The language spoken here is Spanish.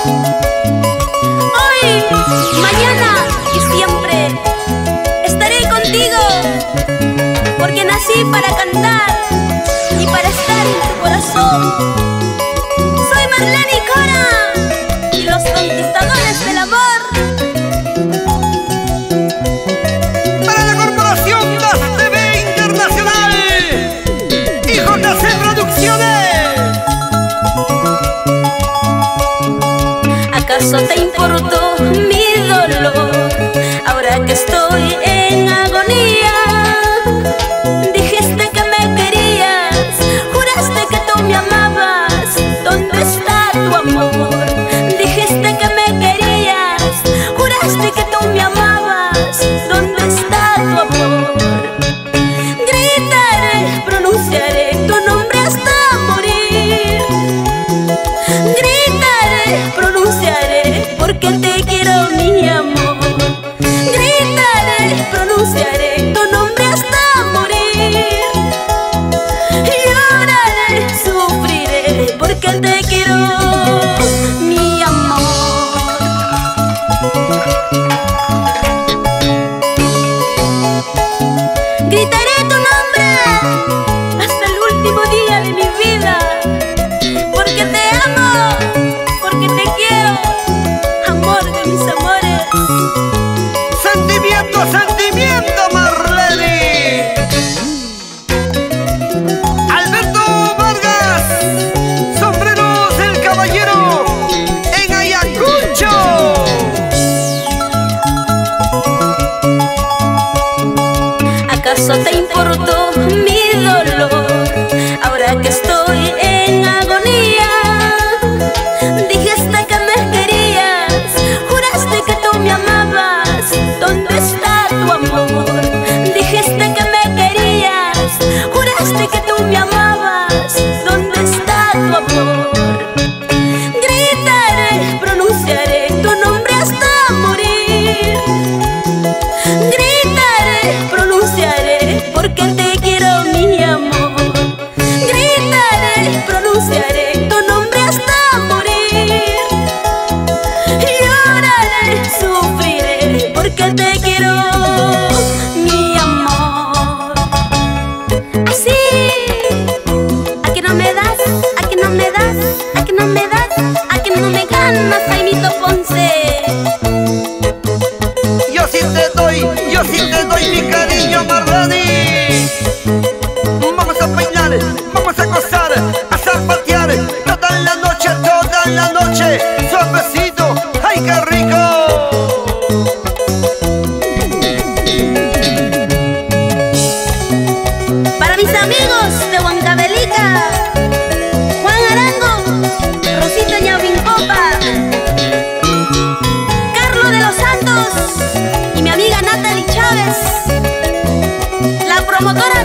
Hoy, mañana y siempre estaré contigo, porque nací para cantar y para estar en tu corazón. Soy Marlene Cora y los conquistadores del amor. Para la Corporación DAS TV Internacional y JC Producciones. ¿Acaso te importó mi dolor ahora que estoy en agonía? Dijiste que me querías, juraste que tú me amabas. ¿Dónde está tu amor? Dijiste que me querías, juraste que tú me amabas. ¿Dónde está tu amor? Gritaré, pronunciaré tu nombre hasta morir. Gritaré, pronunciaré porque te quiero, mi amor. Gritaré, pronunciaré tu nombre hasta morir. Lloraré, sufriré porque te quiero, mi amor. Gritaré tu nombre hasta el último día de mi vida, porque te amo, porque te quiero, amor de mis amores. Sentimiento, sentimiento, Marlene. Alberto Vargas, Sombreros del Caballero, en Ayacucho. ¿Acaso te importó mi dolor ahora que estoy en agonía? Dijiste que me querías, juraste que tú me amabas. ¿Dónde está tu amor? Dijiste que me querías, juraste que tú me amabas. ¿Dónde está tu amor? Gritaré, pronunciaré tu nombre hasta morir. Gritaré, pronunciaré porque te quiero, mi amor. Gritaré, pronunciaré tu nombre hasta morir. Lloraré, sufriré porque te quiero, mi amor. Así, a que no me das, a que no me das, a que no me das, a que no me ganas, Jaimito Ponce. Yo sí te doy mi cariño, Marlene. Vamos a bailar, vamos a gozar, a zapatear toda la noche, suavecito, ¡ay qué rico! Para mis amigos de Huancavelica, Juan Arango, Rosita Ñaurincopa, Carlos de los Santos y mi amiga Natalie Chávez, la promotora